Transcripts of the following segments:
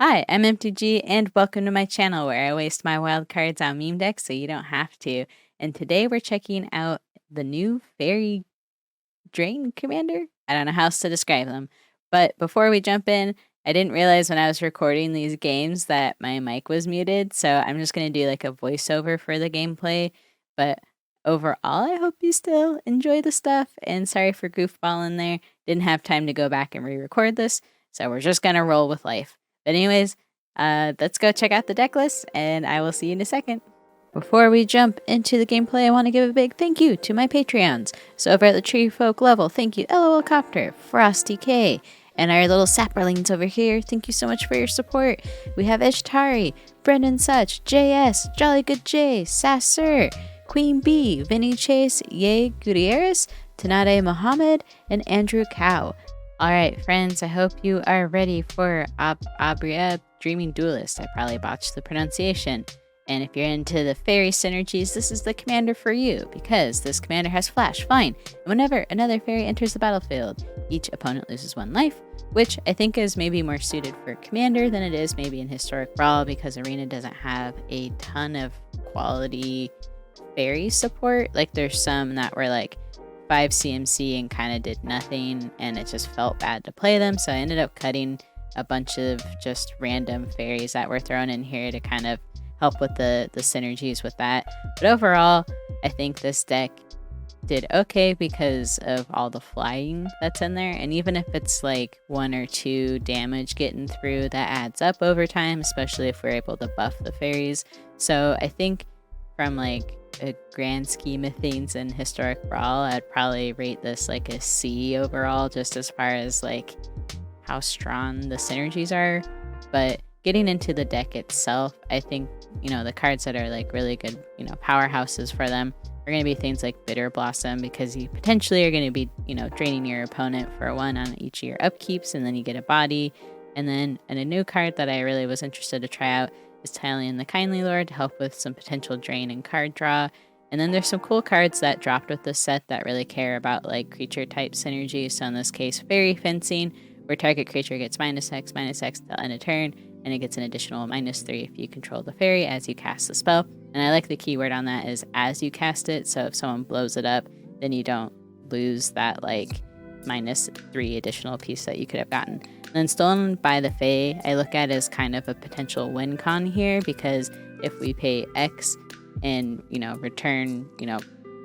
Hi, I'm MTG, and welcome to my channel where I waste my wild cards on meme decks so you don't have to. And today we're checking out the new Faerie Drain Commander. I don't know how else to describe them. But before we jump in, I didn't realize when I was recording these games that my mic was muted, so I'm just going to do like a voiceover for the gameplay. But overall, I hope you still enjoy the stuff, and sorry for goofballing there. Didn't have time to go back and re-record this, so we're just going to roll with life. But anyways, let's go check out the deck list, and I will see you in a second. Before we jump into the gameplay, I want to give a big thank you to my Patreons. So over at the Tree Folk level, thank you LOL Copter, Frosty K, and our little sapperlings over here. Thank you so much for your support. We have Ishtari, Brendan Such, JS, Jolly Good J, Sasser, Queen B, Vinny Chase, Ye Gutierrez, Tanade Mohammed, and Andrew Cow. Alright friends, I hope you are ready for Obyra Dreaming Duelist. I probably botched the pronunciation. And if you're into the Faerie synergies, this is the commander for you, because this commander has Flash, Fine, and whenever another Faerie enters the battlefield, each opponent loses 1 life, which I think is maybe more suited for commander than it is maybe in Historic Brawl, because Arena doesn't have a ton of quality Faerie support. Like there's some that were like 5 CMC and kind of did nothing, and it just felt bad to play them, so I ended up cutting a bunch of just random Faeries that were thrown in here to kind of help with the synergies with that. But overall, I think this deck did okay because of all the flying that's in there, and even if it's like 1 or 2 damage getting through, that adds up over time, especially if we're able to buff the Faeries. So I think from like a grand scheme of things in Historic Brawl, I'd probably rate this like a C overall, just as far as like how strong the synergies are. But getting into the deck itself, I think, you know, the cards that are like really good, you know, powerhouses for them are going to be things like Bitter Blossom, because you potentially are going to be, you know, draining your opponent for 1 on each of your upkeeps, and then you get a body. And then a new card that I really was interested to try out is Talion the Kindly Lord, to help with some potential drain and card draw. And then there's some cool cards that dropped with this set that really care about like creature type synergy. So in this case, Faerie Fencing, where target creature gets -X till end of turn, and it gets an additional -3 if you control the Faerie as you cast the spell. And I like the keyword on that is as you cast it, so if someone blows it up, then you don't lose that like -3 additional piece that you could have gotten. And then Stolen by the Fae, I look at as kind of a potential win con here, because if we pay X and, you know, return, you know,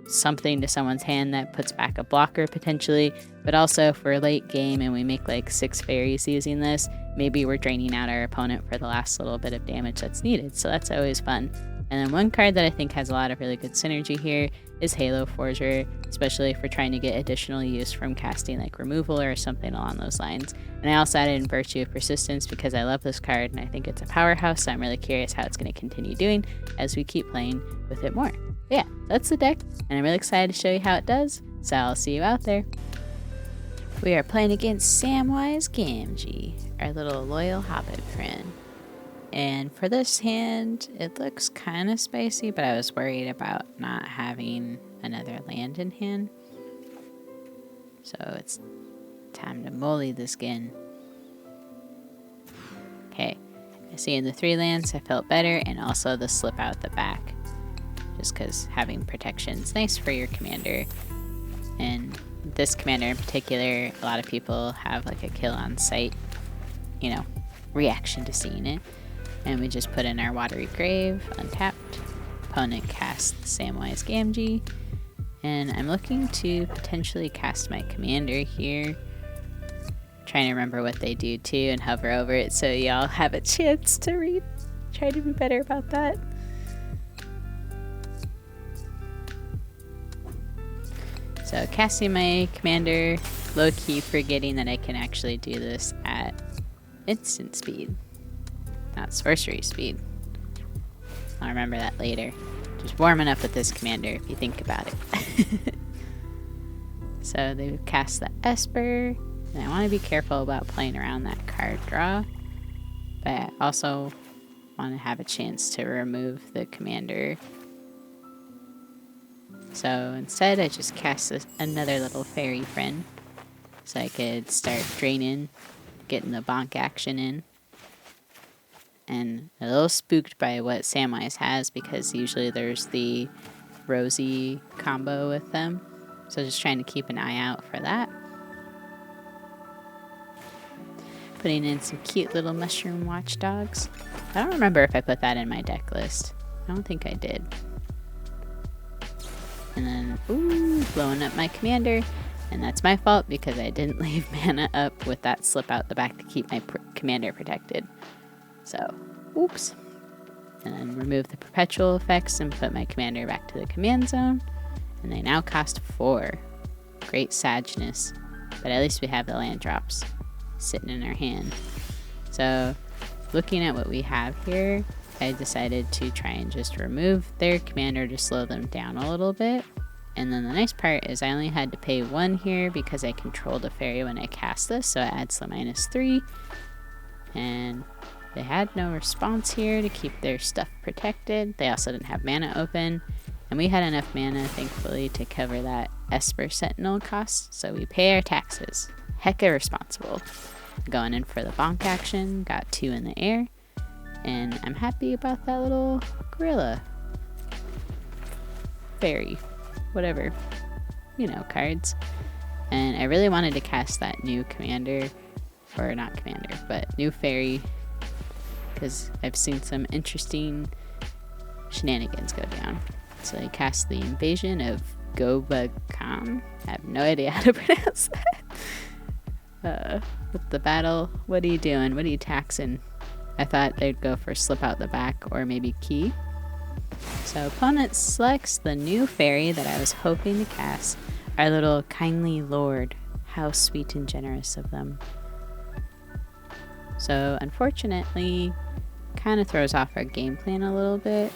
something to someone's hand, that puts back a blocker potentially. But also if we're late game and we make like 6 Faeries using this, maybe we're draining out our opponent for the last little bit of damage that's needed, so that's always fun. And then one card that I think has a lot of really good synergy here is Halo Forger, especially if we're trying to get additional use from casting like removal or something along those lines. And I also added in Virtue of Persistence because I love this card and I think it's a powerhouse, so I'm really curious how it's going to continue doing as we keep playing with it more. But yeah, that's the deck, and I'm really excited to show you how it does, so I'll see you out there. We are playing against Samwise Gamgee, our little loyal hobbit friend. And for this hand, it looks kind of spicy, but I was worried about not having another land in hand. So it's time to molly the skin. Okay, I see in the 3 lands I felt better, and also the slip out the back. Just because having protection is nice for your commander. And this commander in particular, a lot of people have like a kill on sight, you know, reaction to seeing it. And we just put in our Watery Grave, untapped. Opponent casts Samwise Gamgee. And I'm looking to potentially cast my commander here. Trying to remember what they do too and hover over it so y'all have a chance to read. Try to be better about that. So casting my commander, low-key forgetting that I can actually do this at instant speed, not sorcery speed. I'll remember that later. Just warming up with this commander if you think about it. So they cast the Esper, and I want to be careful about playing around that card draw, but I also want to have a chance to remove the commander. So instead I just cast another little Faerie friend so I could start draining, getting the bonk action in. and a little spooked by what Samwise has because usually there's the Rosie combo with them. So just trying to keep an eye out for that. Putting in some cute little mushroom watchdogs. I don't remember if I put that in my deck list. I don't think I did. And then, ooh, blowing up my commander. And that's my fault because I didn't leave mana up with that slip out the back to keep my commander protected. So, oops. And then remove the perpetual effects and put my commander back to the command zone. And they now cost 4. Great sadness. But at least we have the land drops sitting in our hand. So, looking at what we have here, I decided to try and just remove their commander to slow them down a little bit. And then the nice part is I only had to pay 1 here because I controlled a fairy when I cast this, so it adds the -3. And they had no response here to keep their stuff protected. They also didn't have mana open. And we had enough mana, thankfully, to cover that Esper Sentinel cost, so we pay our taxes. Hecka responsible. Going in for the bonk action, got 2 in the air. And I'm happy about that little gorilla. Fairy. Whatever. You know, cards. And I really wanted to cast that new commander. Or not commander, but new fairy. Because I've seen some interesting shenanigans go down. So I cast the invasion of Gobakam. I have no idea how to pronounce that. With the battle, what are you doing? What are you taxing? I thought they'd go for slip out the back or maybe key. So opponent selects the new fairy that I was hoping to cast. Our little kindly lord. How sweet and generous of them. So unfortunately, kind of throws off our game plan a little bit.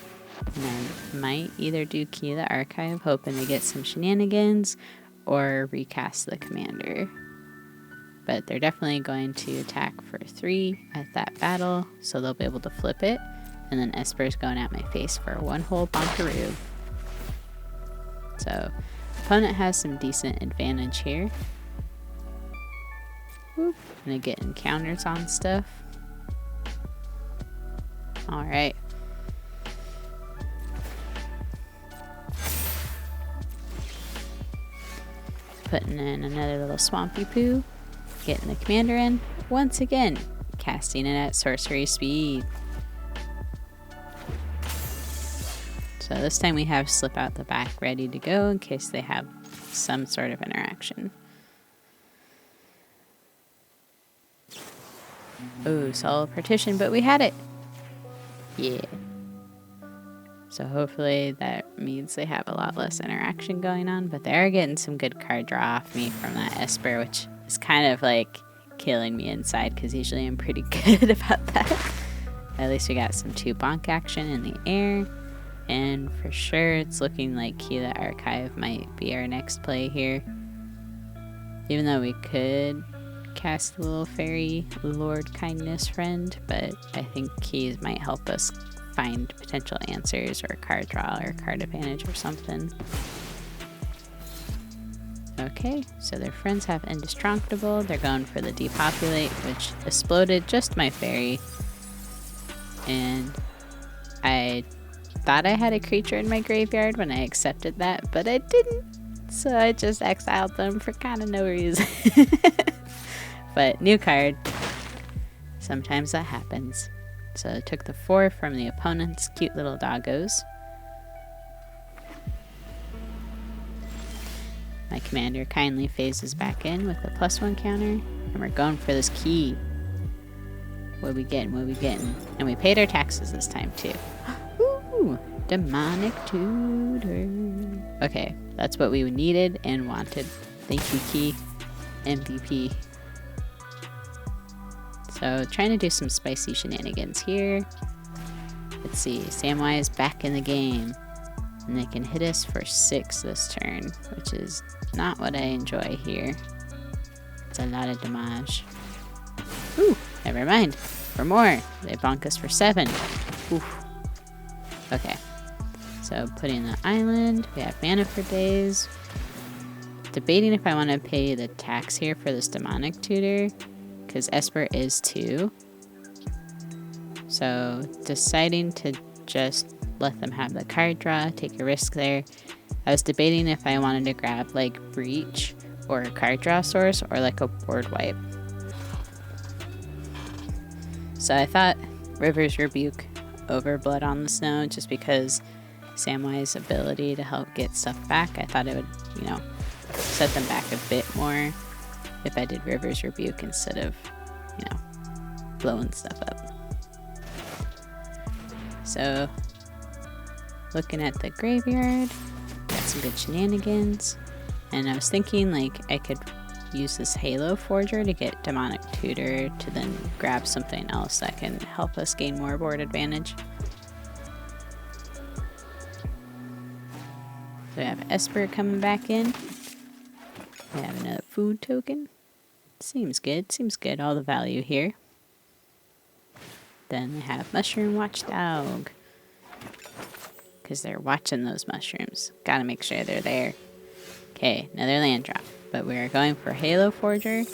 And I might either do Key the Archive, hoping to get some shenanigans, or recast the commander. But they're definitely going to attack for 3 at that battle, so they'll be able to flip it. And then Esper's going at my face for 1 whole bonkaroo. So, opponent has some decent advantage here. Whoop, gonna get encounters on stuff. Alright. Putting in another little swampy poo. Getting the commander in. Once again, casting it at sorcery speed. So this time we have slip out the back ready to go in case they have some sort of interaction. Oh, solid partition, but we had it. Yeah. So hopefully that means they have a lot less interaction going on, but they are getting some good card draw off me from that Esper, which is kind of like killing me inside because usually I'm pretty good about that. At least we got some 2 bonk action in the air, and for sure it's looking like Key the Archive might be our next play here. Even though we could cast the little fairy Lord Kindness friend, but I think keys might help us find potential answers or card draw or card advantage or something. Okay, so their friends have Indestructible. They're going for the Depopulate, which exploded just my fairy. And I thought I had a creature in my graveyard when I accepted that, but I didn't. So I just exiled them for kind of no reason. But new card. Sometimes that happens. So I took the 4 from the opponent's cute little doggos. My commander kindly phases back in with a +1 counter. And we're going for this key. What we getting? What we getting? And we paid our taxes this time too. Ooh, demonic tutor. Okay, that's what we needed and wanted. Thank you, Key. MVP. So trying to do some spicy shenanigans here. Let's see, Samwise back in the game. And they can hit us for 6 this turn, which is not what I enjoy here. It's a lot of damage. Ooh, never mind. For more. They bonk us for 7. Oof. Okay. So putting the island. We have mana for days. Debating if I want to pay the tax here for this demonic tutor. Because Esper is 2. So deciding to just let them have the card draw, take a risk there. I was debating if I wanted to grab like Breach or a card draw source or like a board wipe. So I thought River's Rebuke over Blood on the Snow, just because Samwai's ability to help get stuff back, I thought it would, you know, set them back a bit more if I did River's Rebuke instead of, you know, blowing stuff up. So, looking at the graveyard, got some good shenanigans, and I was thinking like I could use this Halo Forger to get Demonic Tutor to then grab something else that can help us gain more board advantage. So we have Esper coming back in. We have another food token. Seems good, all the value here. Then we have Mushroom Watchdog, because they're watching those mushrooms. Gotta make sure they're there. Okay, another land drop. But we're going for Halo Forger, and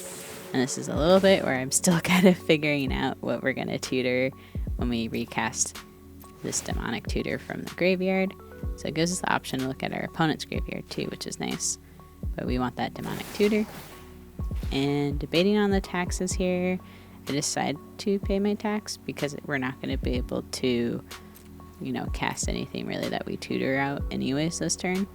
this is a little bit where I'm still kind of figuring out what we're going to tutor when we recast this Demonic Tutor from the graveyard. So it gives us the option to look at our opponent's graveyard too, which is nice. But we want that Demonic Tutor. And debating on the taxes here, I decided to pay my tax because we're not going to be able to, you know, cast anything really that we tutor out anyways this turn.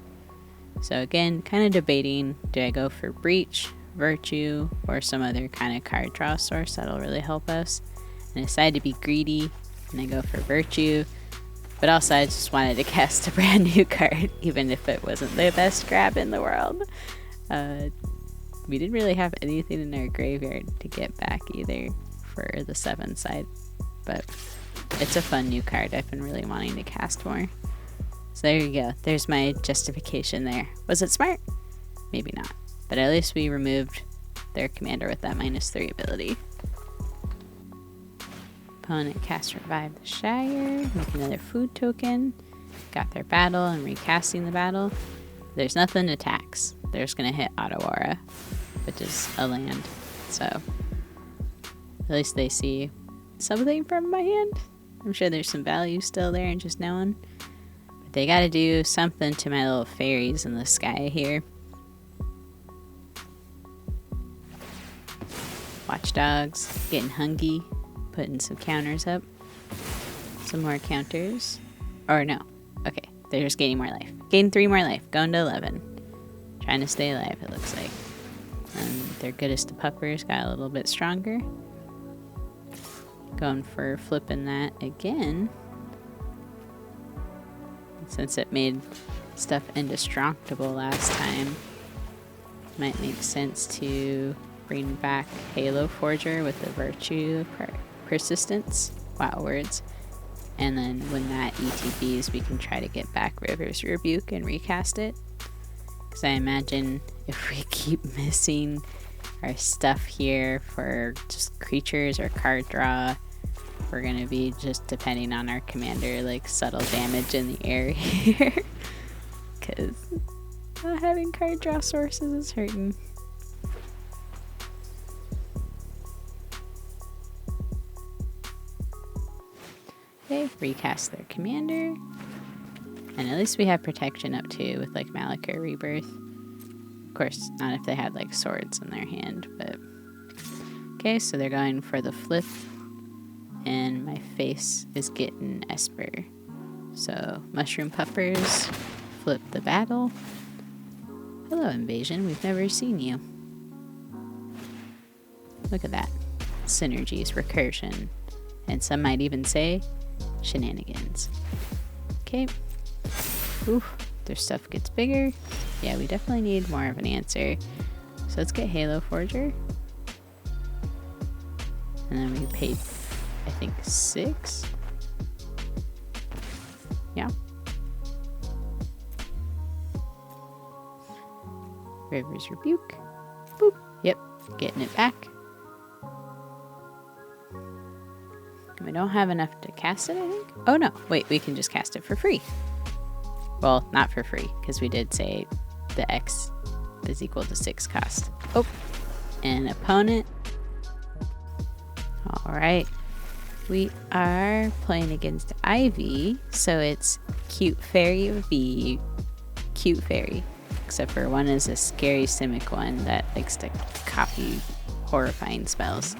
So again, kind of debating, do I go for Breach, Virtue, or some other kind of card draw source that'll really help us? And I decided to be greedy, and I go for Virtue. But also I just wanted to cast a brand new card, even if it wasn't the best grab in the world. We didn't really have anything in our graveyard to get back either for the 7 side. But it's a fun new card I've been really wanting to cast more. So there you go. There's my justification there. Was it smart? Maybe not. But at least we removed their commander with that -3 ability. Opponent cast Revive the Shire. Make another food token. Got their battle and recasting the battle. There's nothing to tax. They're just going to hit Obyra, which is a land. So at least they see something from my hand. I'm sure there's some value still there and just knowing. They gotta do something to my little fairies in the sky here. Watchdogs, getting hungry, putting some counters up. Some more counters. Or no. Okay, they're just gaining more life. Gain 3 more life, going to 11. Trying to stay alive, it looks like. And their goodest to puppers got a little bit stronger. Going for flipping that again. Since it made stuff indestructible last time, might make sense to bring back Halo Forger with the Virtue Persistence. Wow, words. And then when that ETBs, we can try to get back River's Rebuke and recast it. Because I imagine if we keep missing our stuff here for just creatures or card draw, we're going to be just depending on our commander, like subtle damage in the air here. Because not having card draw sources is hurting. Okay, recast their commander. And at least we have protection up too with like Malachir Rebirth. Of course, not if they had like swords in their hand, but... Okay, so they're going for the flip. And my face is getting Esper. So, Mushroom Puppers, flip the battle. Hello, Invasion. We've never seen you. Look at that. Synergies, recursion, and some might even say shenanigans. Okay. Ooh, their stuff gets bigger. Yeah, we definitely need more of an answer. So let's get Halo Forger. And then we paid, I think, 6. Yeah. River's Rebuke. Boop. Yep, getting it back. We don't have enough to cast it, I think. Oh no, wait, we can just cast it for free. Well, not for free, because we did say the X is equal to 6 cost. Oh, and opponent. All right, We are playing against Ivy, so it's cute fairy v cute fairy. Except for one is a scary Simic one that likes to copy horrifying spells.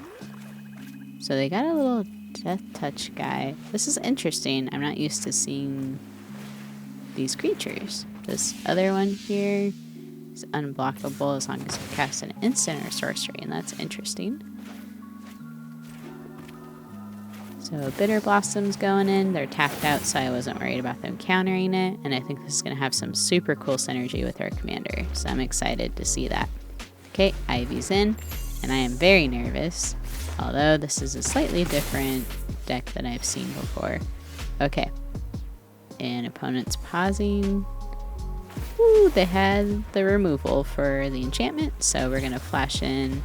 So they got a little death touch guy. This is interesting. I'm not used to seeing these creatures. This other one here is unblockable as long as you cast an instant or sorcery, and that's interesting. So Bitter Blossom's going in. They're tapped out, so I wasn't worried about them countering it. And I think this is going to have some super cool synergy with our commander. So I'm excited to see that. Okay, Ivy's in. And I am very nervous. Although this is a slightly different deck than I've seen before. Okay. And opponent's pausing. Woo, they had the removal for the enchantment. So we're going to flash in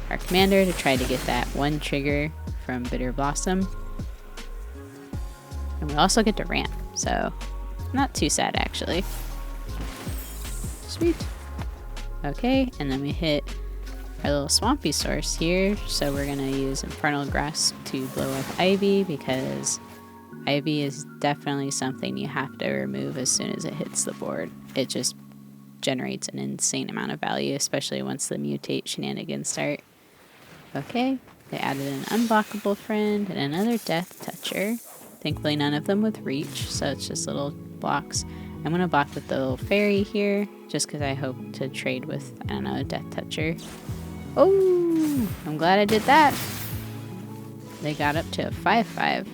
our commander to try to get that one trigger from Bitter Blossom. And we also get to ramp, so not too sad actually. Sweet. Okay, and then we hit our little swampy source here, so we're gonna use Infernal Grasp to blow up Ivy because Ivy is definitely something you have to remove as soon as it hits the board. It just generates an insane amount of value, especially once the mutate shenanigans start. Okay, they added an unblockable friend and another death toucher. Thankfully none of them with reach, so it's just little blocks. I'm going to block with the little fairy here, just because I hope to trade with, I don't know, a death toucher. Oh, I'm glad I did that. They got up to a 5/5.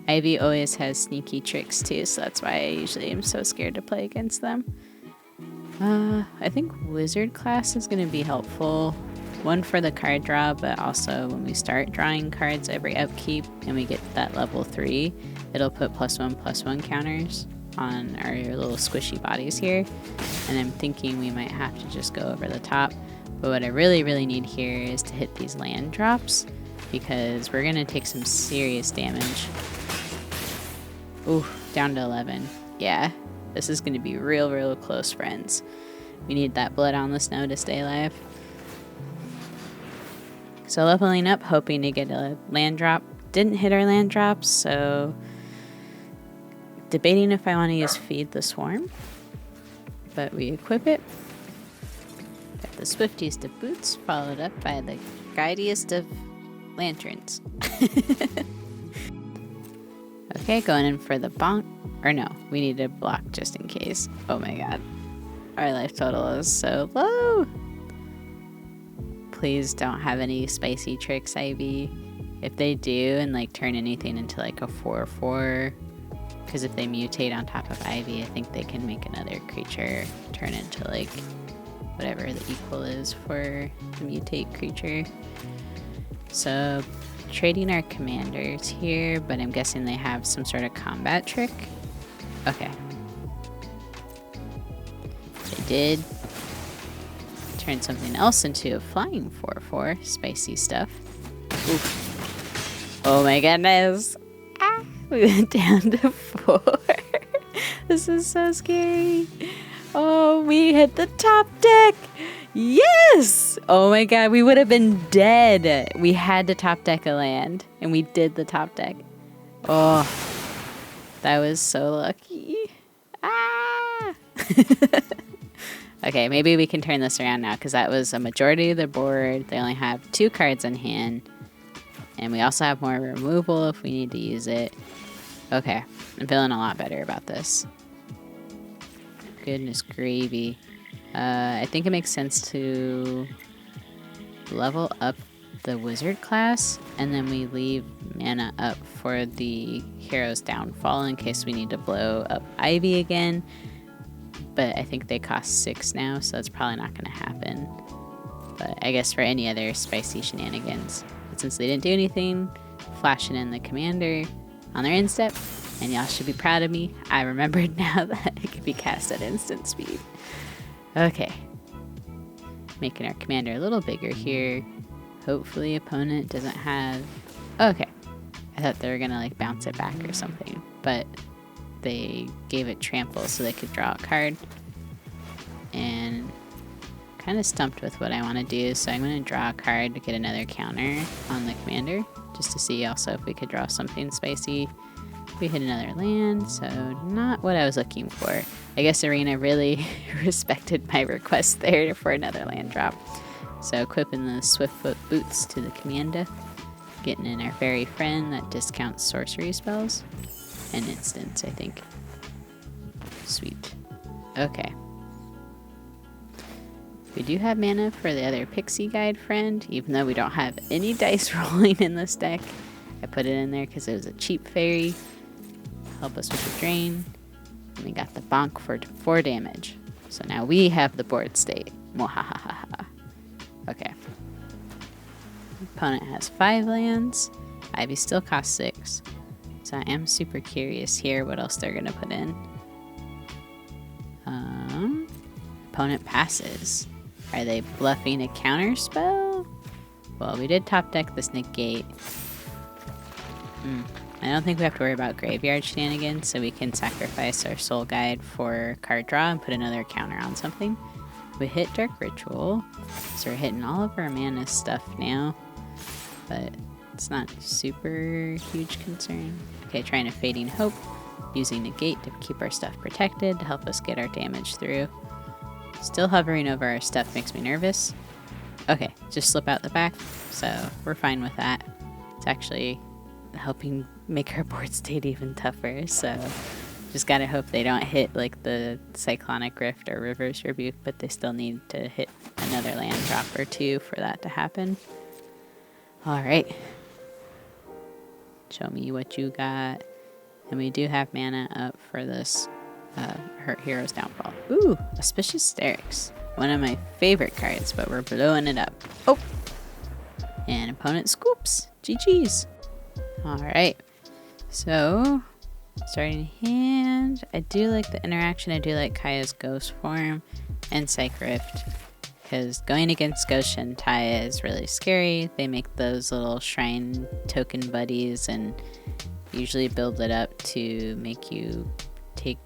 Ivy always has sneaky tricks too, so that's why I usually am so scared to play against them. I think Wizard class is going to be helpful. One for the card draw, but also when we start drawing cards every upkeep and we get that level 3, it'll put +1/+1 counters on our little squishy bodies here. And I'm thinking we might have to just go over the top. But what I really, really need here is to hit these land drops because we're going to take some serious damage. Ooh, down to 11. Yeah, this is going to be real, real close, friends. We need that blood on the snow to stay alive. So leveling up, hoping to get a land drop. Didn't hit our land drops, so debating if I want to use Feed the Swarm. But we equip it. Got the swiftiest of boots, followed up by the guidiest of lanterns. Okay, going in for the bonk. Or no, we need to block just in case. Oh my god. Our life total is so low. Please don't have any spicy tricks, Ivy. If they do and like turn anything into like a 4/4, because if they mutate on top of Ivy, I think they can make another creature turn into like whatever the equal is for the mutate creature. So trading our commanders here, but I'm guessing they have some sort of combat trick. Okay. They did. Turn something else into a flying 4/4. Spicy stuff. Oof. Oh my goodness. Ah, we went down to 4. This is so scary. Oh, we hit the top deck. Yes! Oh my god, we would have been dead. We had to top deck a land, and we did the top deck. Oh, that was so lucky. Ah! Okay, maybe we can turn this around now because that was a majority of the board. They only have 2 cards in hand. And we also have more removal if we need to use it. Okay, I'm feeling a lot better about this. Goodness gravy. I think it makes sense to level up the wizard class and then we leave mana up for the hero's downfall in case we need to blow up Ivy again. But I think they cost 6 now, so that's probably not going to happen. But I guess for any other spicy shenanigans. But since they didn't do anything, flashing in the commander on their instep, and y'all should be proud of me. I remembered now that it could be cast at instant speed. Okay. Making our commander a little bigger here. Hopefully opponent doesn't have... Okay. I thought they were going to like bounce it back or something. But they gave it trample so they could draw a card. And kind of stumped with what I want to do. So I'm going to draw a card to get another counter on the commander. just to see also if we could draw something spicy. We hit another land, so not what I was looking for. I guess Arena really respected my request there for another land drop. So equipping the Swiftfoot boots to the commander, getting in our fairy friend that discounts sorcery spells and instants, I think. Sweet. Okay. We do have mana for the other pixie guide friend, even though we don't have any dice rolling in this deck. I put it in there because it was a cheap fairy. Help us with the drain. And we got the bonk for 4 damage. So now we have the board state. Mwahahaha. Okay. Opponent has 5 lands. Ivy still costs 6. So I am super curious here what else they're going to put in. Opponent passes. Are they bluffing a counter spell? Well, we did top deck this negate. I don't think we have to worry about graveyard shenanigans, so we can sacrifice our soul guide for card draw and put another counter on something. We hit Dark Ritual, so we're hitting all of our mana stuff now, but it's not super huge concern. Okay, trying a Fading Hope, using negate to keep our stuff protected to help us get our damage through. Still hovering over our stuff makes me nervous. Okay, just slip out the back, so we're fine with that. It's actually helping make our board state even tougher, so just gotta hope they don't hit like the Cyclonic Rift or Reverse Rebuke, but they still need to hit another land drop or 2 for that to happen. Alright. Show me what you got. And we do have mana up for this Hero's Downfall. Ooh, Auspicious Sterix. One of my favorite cards, but we're blowing it up. Oh! And opponent scoops. GG's. Alright. So, starting hand. I do like the interaction. I do like Kaya's Ghost Form and Psych Rift. Because going against Ghost Shentai is really scary. They make those little shrine token buddies and usually build it up to make you take,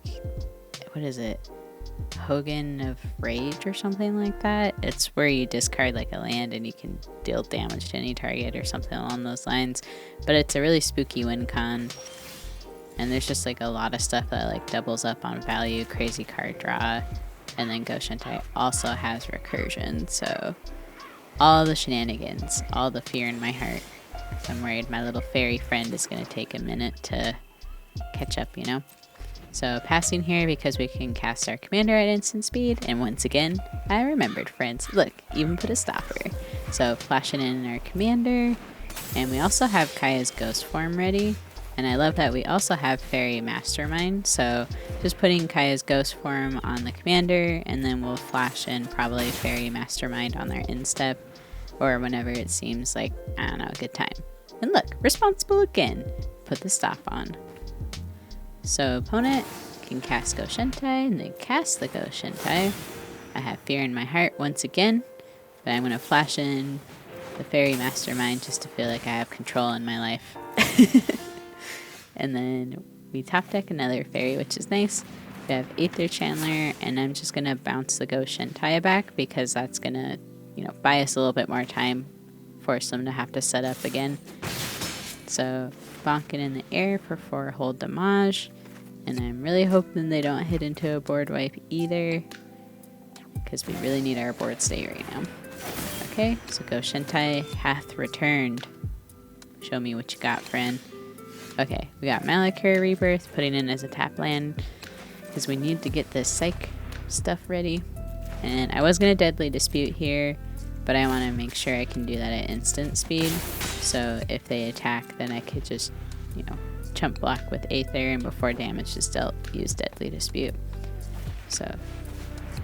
what is it? Hogan of Rage or something like that. It's where you discard like a land and you can deal damage to any target or something along those lines. But it's a really spooky win con. And there's just like a lot of stuff that like doubles up on value, crazy card draw. And then Ghost Shentai also has recursion. So all the shenanigans, all the fear in my heart. I'm worried my little fairy friend is going to take a minute to catch up, you know? So passing here because we can cast our commander at instant speed. And once again, I remembered, friends. Look, even put a stopper. So flashing in our commander. And we also have Kaya's Ghost Form ready. And I love that we also have Faerie Mastermind. So just putting Kaya's Ghost Form on the commander. And then we'll flash in probably Faerie Mastermind on their instep. Or whenever it seems like, I don't know, a good time. And look, responsible again. Put the stop on. So opponent can cast Ghost Shentai and then cast the Ghost Shentai. I have fear in my heart once again, but I'm going to flash in the Faerie Mastermind just to feel like I have control in my life. And then we top deck another fairy, which is nice. We have Aether Chandler, and I'm just going to bounce the Ghost Shentai back because that's going to, you know, buy us a little bit more time, force them to have to set up again. So bonking in the air for 4 hold damage. And I'm really hoping they don't hit into a board wipe either, because we really need our board stay right now. Okay, so Ghost Shentai hath returned. Show me what you got, friend. Okay, we got Malakir Rebirth, putting in as a tap land, because we need to get this Psych stuff ready. And I was going to Deadly Dispute here, but I want to make sure I can do that at instant speed. So if they attack, then I could just, you know, chump block with Aether, and before damage is dealt, use Deadly Dispute. So,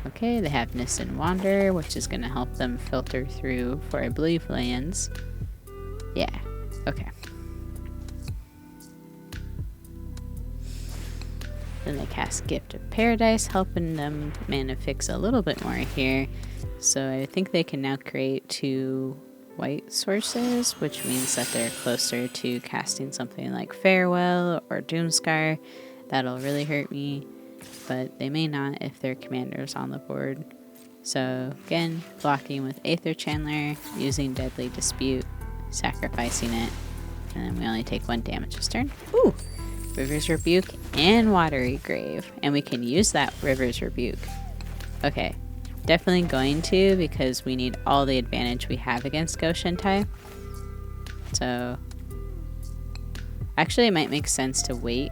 okay, they have Nissan Wander, which is going to help them filter through for, I believe, lands. Yeah, okay. Then they cast Gift of Paradise, helping them mana fix a little bit more here. So I think they can now create 2 white sources, which means that they're closer to casting something like Farewell or Doomscar. That'll really hurt me, but they may not if their commander's on the board. So again, blocking with Aether Chandler, using Deadly Dispute, sacrificing it, And then we only take 1 damage this turn. Ooh! River's Rebuke and Watery Grave. And we can use that River's Rebuke. Okay. Definitely going to, because we need all the advantage we have against Goshentai. So actually it might make sense to wait.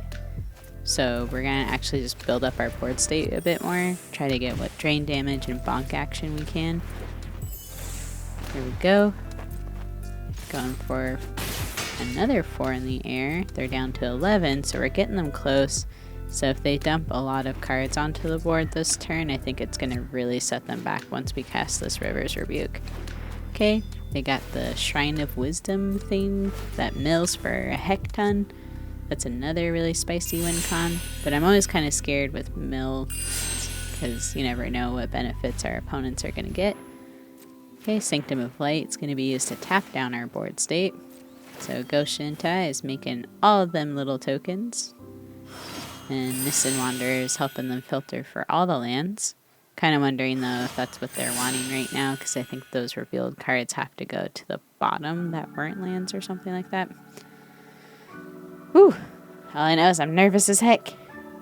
So we're gonna actually just build up our board state a bit more. Try to get what drain damage and bonk action we can. There we go. Going for another 4 in the air. They're down to 11, so we're getting them close. So if they dump a lot of cards onto the board this turn, I think it's going to really set them back once we cast this River's Rebuke. Okay, they got the Shrine of Wisdom thing that mills for a heck ton. That's another really spicy win con, but I'm always kind of scared with mill because you never know what benefits our opponents are going to get. Okay, Sanctum of Light is going to be used to tap down our board state. So Goshentai is making all of them little tokens. And Nissan Wanderer is helping them filter for all the lands. Kind of wondering though if that's what they're wanting right now, because I think those revealed cards have to go to the bottom that weren't lands or something like that. Whew! All I know is I'm nervous as heck.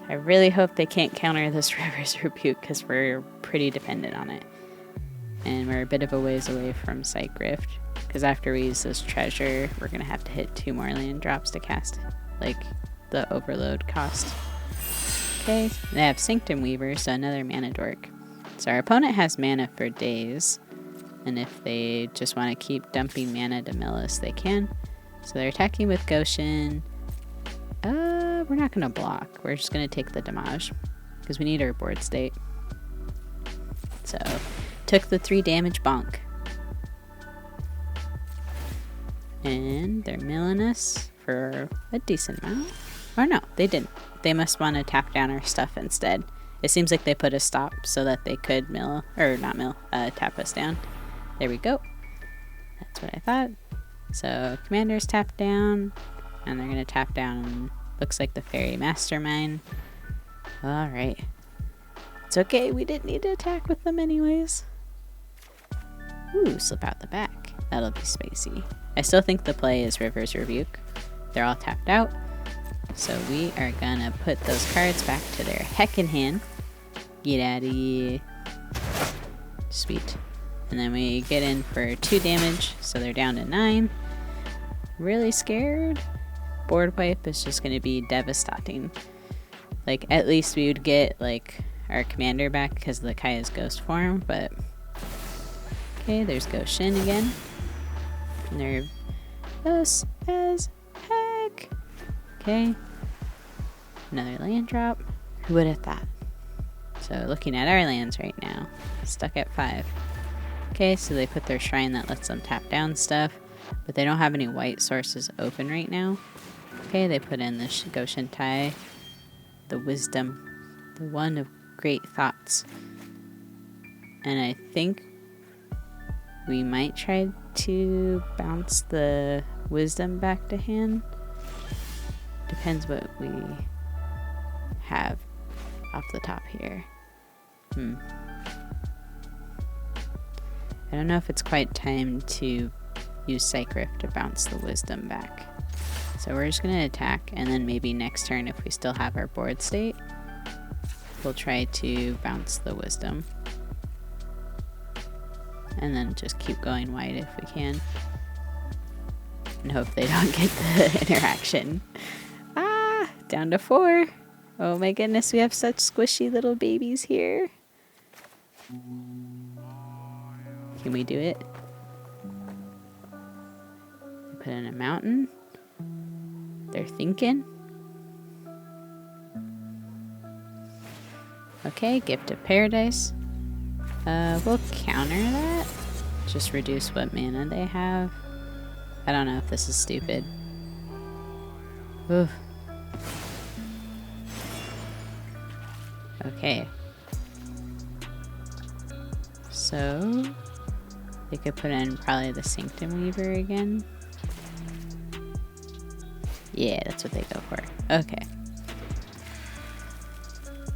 I really hope they can't counter this River's Rebuke because we're pretty dependent on it. And we're a bit of a ways away from Psych Rift, because after we use this treasure, we're going to have to hit 2 more land drops to cast, like, the overload cost. Okay, they have Sanctum Weaver, so another mana dork. So our opponent has mana for days, and if they just want to keep dumping mana to mill us, they can. So they're attacking with Goshen. We're not going to block. We're just going to take the damage, because we need our board state. So, took the 3 damage bonk. And they're milling us for a decent amount. Or no, they didn't. They must want to tap down our stuff instead. It seems like they put a stop so that they could mill, or not mill, tap us down. There we go. That's what I thought. So, Commander's tapped down, and they're going to tap down, looks like the Faerie Mastermind. Alright. It's okay, we didn't need to attack with them anyways. Ooh, slip out the back. That'll be spicy. I still think the play is River's Rebuke. They're all tapped out. So we are gonna put those cards back to their heckin' hand. Get out of here. Sweet. And then we get in for 2 damage, so they're down to 9. Really scared. Board wipe is just gonna be devastating. Like, at least we would get, like, our commander back because of the Kaya's ghost form, but... Okay, there's Goshen again. And they're close as heck. Okay. Another land drop. Who would have thought? So, looking at our lands right now. Stuck at 5. Okay, so they put their shrine that lets them tap down stuff, but they don't have any white sources open right now. Okay, they put in the Goshentai, the wisdom, the one of great thoughts. And I think we might try to bounce the wisdom back to hand. Depends what we have off the top here. I don't know if it's quite time to use Psych Rift to bounce the wisdom back. So we're just going to attack, and then maybe next turn if we still have our board state, we'll try to bounce the wisdom. And then just keep going wide if we can. And hope they don't get the interaction. Ah! Down to 4. Oh my goodness, we have such squishy little babies here. Can we do it? Put in a mountain. They're thinking. Okay, Gift of Paradise. We'll counter that. Just reduce what mana they have. I don't know if this is stupid. Oof. Okay. So, they could put in probably the Sanctum Weaver again. Yeah, that's what they go for. Okay.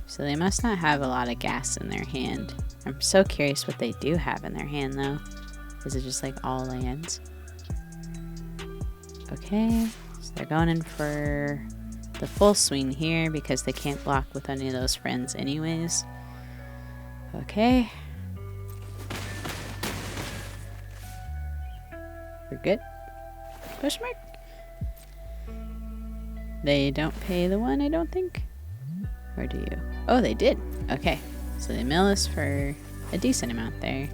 So they must not have a lot of gas in their hand. I'm so curious what they do have in their hand, though. Is it just like all lands? Okay, so they're going in for the full swing here because they can't block with any of those friends anyways. Okay. We're good. Push mark. They don't pay the one, I don't think. Or do you? Oh, they did. Okay. So they mill us for a decent amount there.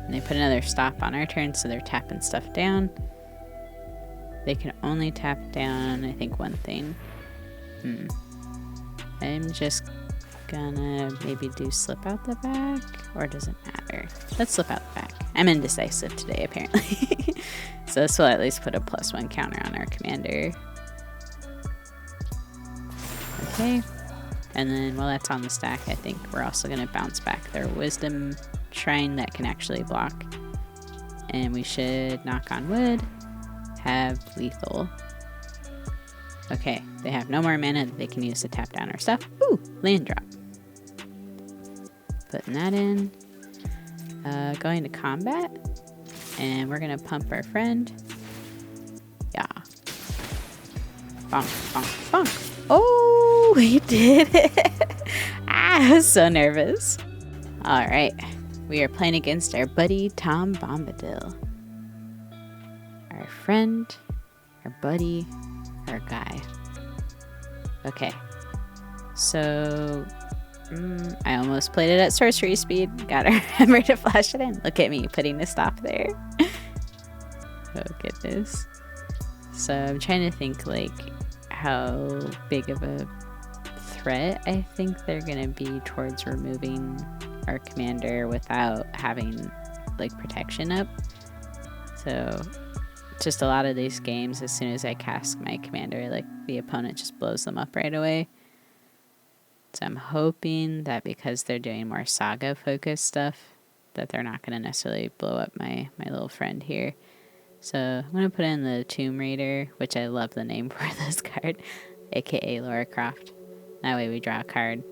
And they put another stop on our turn, so they're tapping stuff down. They can only tap down, I think, one thing. I'm just gonna maybe do slip out the back, or does it matter? Let's slip out the back. I'm indecisive today, apparently. So this will at least put a +1 counter on our commander. Okay. And then while that's on the stack, I think we're also gonna bounce back their wisdom shrine that can actually block. And we should, knock on wood, have lethal. Okay, they have no more mana that they can use to tap down our stuff. Ooh, land drop. Putting that in. Going to combat. And we're gonna pump our friend. Yeah. Bonk, bonk, bonk. Oh, we did it. I was so nervous. All right, we are playing against our buddy Tom Bombadil. Our friend, our buddy, our guy. Okay, so I almost played it at sorcery speed. Gotta remember to flash it in. Look at me putting the stop there. Oh goodness. So I'm trying to think like how big of a threat I think they're gonna be towards removing our commander without having like protection up. So just a lot of these games, as soon as I cast my commander, like the opponent just blows them up right away. So I'm hoping that because they're doing more saga focused stuff, that they're not going to necessarily blow up my little friend here. So I'm going to put in the Tomb Raider, which I love the name for this card, aka Lara Croft. That way we draw a card.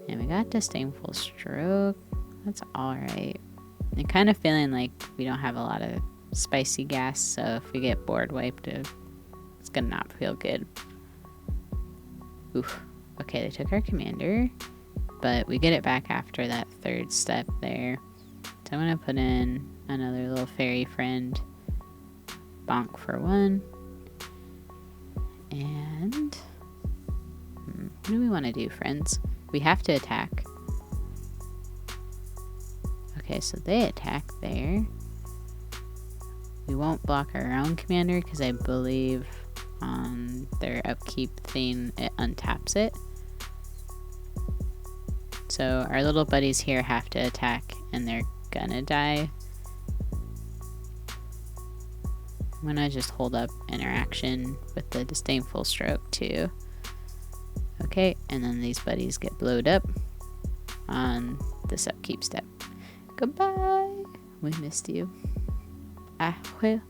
And we got Disdainful Stroke. That's alright. I'm kind of feeling like we don't have a lot of spicy gas, so if we get board wiped, it's gonna not feel good. Oof. Okay, they took our commander, but we get it back after that third step there. So I'm gonna put in another little fairy friend. Bonk for 1. And what do we want to do, friends? We have to attack. Okay, so they attack there. We won't block our own commander because I believe on their upkeep thing it untaps it. So our little buddies here have to attack and they're gonna die. I'm gonna just hold up interaction with the Disdainful Stroke too. Okay, and then these buddies get blowed up on this upkeep step. Goodbye! We missed you. I will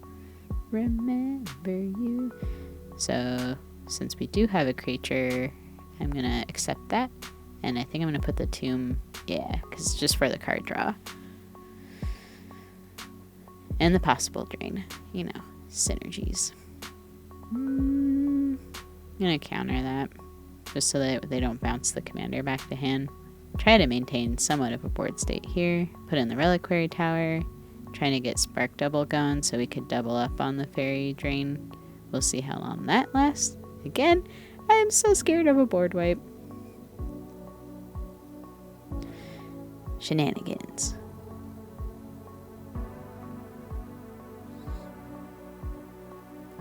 remember you. So, since we do have a creature, I'm gonna accept that. And I think I'm gonna put the tomb, yeah, because it's just for the card draw. And the possible drain, you know, synergies. I'm gonna counter that, just so that they don't bounce the commander back to hand. Try to maintain somewhat of a board state here. Put in the Reliquary Tower. Trying to get Spark Double going so we could double up on the Faerie drain. We'll see how long that lasts. Again, I am so scared of a board wipe. Shenanigans.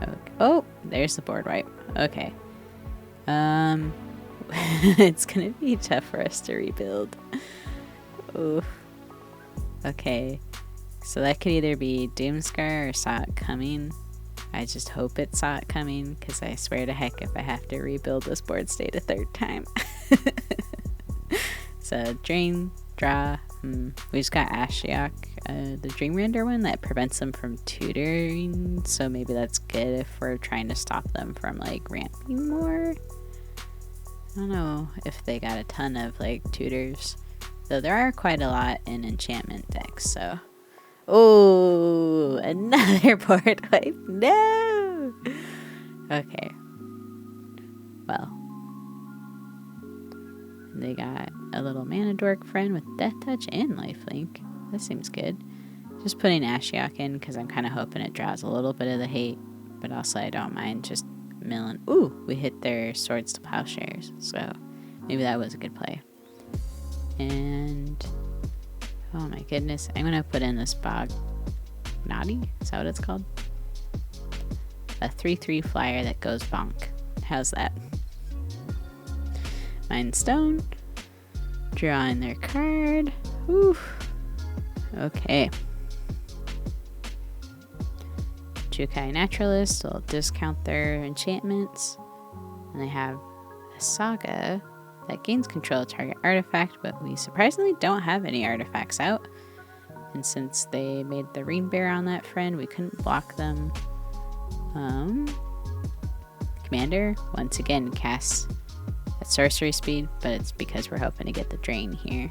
Okay. Oh, there's the board wipe. Okay. It's gonna be tough for us to rebuild. Oof. Okay. So that could either be Doomscar or Saw It Coming. I just hope it's Saw It Coming, because I swear to heck if I have to rebuild this board state a third time. So drain, draw. We just got Ashiok, the Dreamrender one that prevents them from tutoring. So maybe that's good if we're trying to stop them from like ramping more. I don't know if they got a ton of like tutors. Though there are quite a lot in enchantment decks, so. Oh, another board wipe. No! Okay. Well. They got a little mana dork friend with Death Touch and Lifelink. That seems good. Just putting Ashiok in because I'm kind of hoping it draws a little bit of the hate. But also I don't mind just milling. Ooh, we hit their Swords to Plowshares. So maybe that was a good play. And oh my goodness. I'm going to put in this Bog Naughty. Is that what it's called? A 3/3 flyer that goes bonk. How's that? Mind Stone. Drawing their card. Oof. Okay. Jukai Naturalist will discount their enchantments. And they have a Saga that gains control of target artifact, but we surprisingly don't have any artifacts out. And since they made the Rain Bear on that friend, we couldn't block them. Commander, once again, casts at sorcery speed, but it's because we're hoping to get the drain here.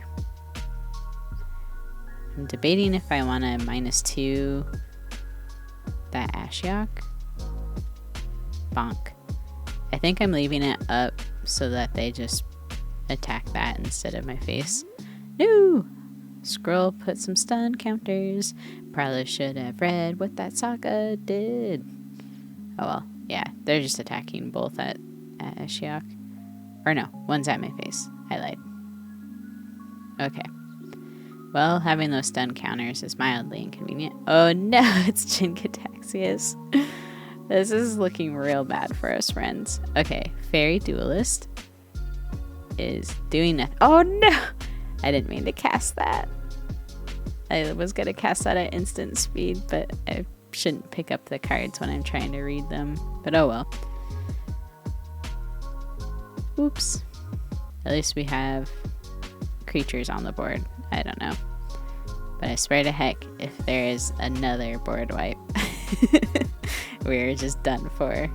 I'm debating if I want to -2 that Ashiok. Bonk. I think I'm leaving it up so that they just attack that instead of my face. No! Scroll put some stun counters. Probably should have read what that Saga did. Oh well, yeah, they're just attacking both at Ashiok. Or no, one's at my face. I lied. Okay. Well, having those stun counters is mildly inconvenient. Oh no, it's Jin-Gitaxias. This is looking real bad for us, friends. Okay, Faerie Duelist is doing nothing. Oh no! I didn't mean to cast that. I was going to cast that at instant speed, but I shouldn't pick up the cards when I'm trying to read them. But oh well. Oops. At least we have creatures on the board. I don't know. But I swear to heck, if there is another board wipe, we're just done for.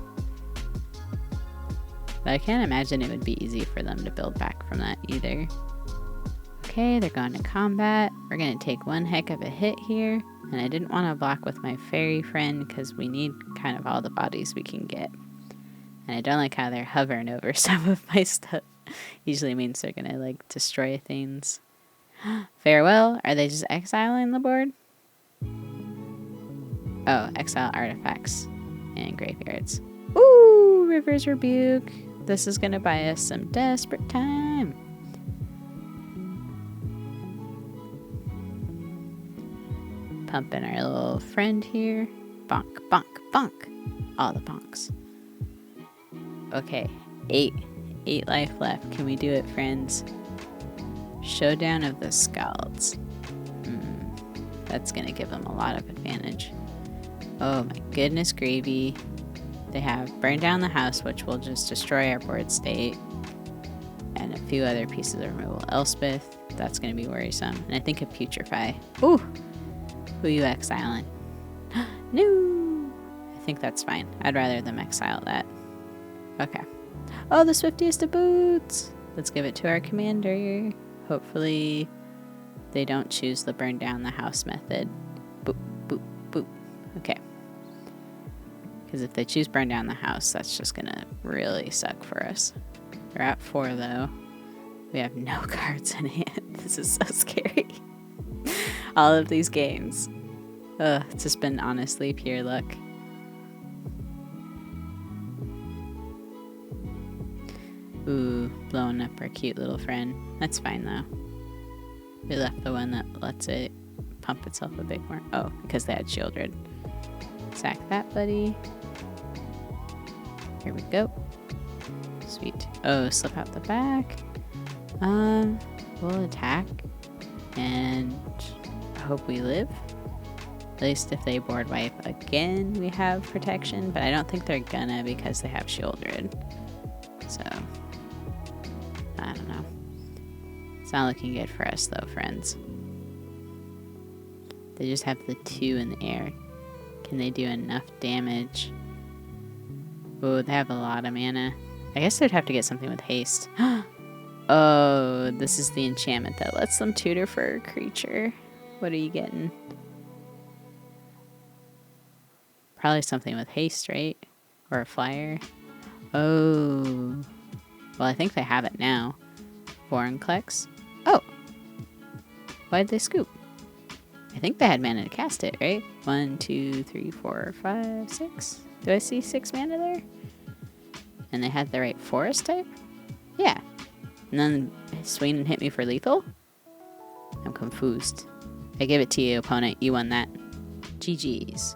But I can't imagine it would be easy for them to build back from that either. Okay, they're going to combat. We're going to take one heck of a hit here. And I didn't want to block with my fairy friend because we need kind of all the bodies we can get. And I don't like how they're hovering over some of my stuff. Usually means they're going to like destroy things. Farewell. Are they just exiling the board? Oh, exile artifacts and graveyards. Ooh, River's Rebuke. This is going to buy us some desperate time. Pumping our little friend here. Bonk, bonk, bonk. All the bonks. Okay, 8 life left. Can we do it, friends? Showdown of the Scalds. That's gonna give them a lot of advantage. Oh my goodness gravy. They have Burn Down the House, which will just destroy our board state. And a few other pieces of removal. Elspeth, that's gonna be worrisome. And I think a Putrefy. Ooh! Who you exiling? No! I think that's fine. I'd rather them exile that. Okay. Oh, the swiftiest of boots! Let's give it to our commander. Hopefully they don't choose the burn down the house method. Boop, boop, boop. Okay. Because if they choose burn down the house, that's just gonna really suck for us. We're at 4 though. We have no cards in hand. This is so scary. All of these games. Ugh, it's just been honestly pure luck. Ooh, blowing up our cute little friend. That's fine though. We left the one that lets it pump itself a bit more. Oh, because they had Shieldred. Sack that, buddy. Here we go. Sweet. Oh, slip out the back. We'll attack and hope we live. At least if they board wipe again, we have protection, but I don't think they're gonna because they have Shieldred. So, I don't know. It's not looking good for us though, friends. They just have the 2 in the air. Can they do enough damage? Oh, they have a lot of mana. I guess they'd have to get something with haste. Oh, this is the enchantment that lets them tutor for a creature. What are you getting? Probably something with haste, right? Or a flyer. Oh. Well, I think they have it now. Vorinclex. Oh. Why'd they scoop? I think they had mana to cast it, right? 1, 2, 3, 4, 5, 6. Do I see 6 mana there? And they had the right forest type? Yeah. And then Swain hit me for lethal? I'm confused. I give it to you, opponent. You won that. GG's.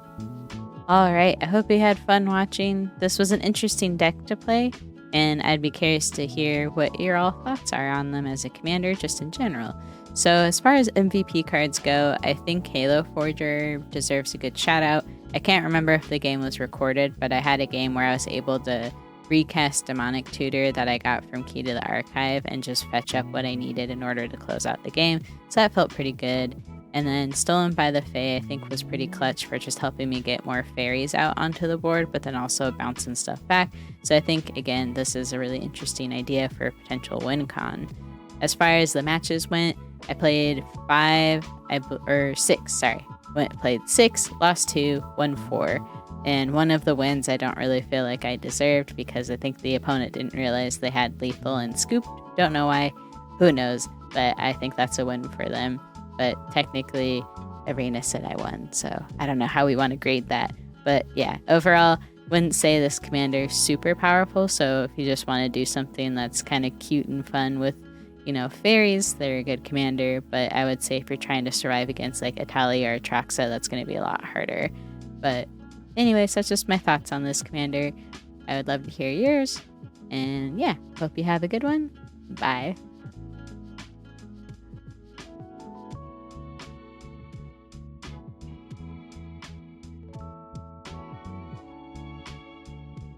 Alright, I hope you had fun watching. This was an interesting deck to play, and I'd be curious to hear what your all thoughts are on them as a commander, just in general. So as far as MVP cards go, I think Halo Forger deserves a good shout out. I can't remember if the game was recorded, but I had a game where I was able to recast Demonic Tutor that I got from Key to the Archive and just fetch up what I needed in order to close out the game. So that felt pretty good. And then Stolen by the Fae, I think, was pretty clutch for just helping me get more fairies out onto the board, but then also bouncing stuff back. So I think, again, this is a really interesting idea for a potential win con. As far as the matches went, I played played 6, lost 2, won 4. And one of the wins I don't really feel like I deserved because I think the opponent didn't realize they had lethal and scooped. Don't know why. Who knows? But I think that's a win for them. But technically, Arena said I won, so I don't know how we want to grade that. But yeah, overall, wouldn't say this commander is super powerful, so if you just want to do something that's kind of cute and fun with, you know, fairies, they're a good commander. But I would say if you're trying to survive against like Italia or Atraxa, that's going to be a lot harder. But anyways, that's just my thoughts on this commander. I would love to hear yours. And yeah, hope you have a good one. Bye.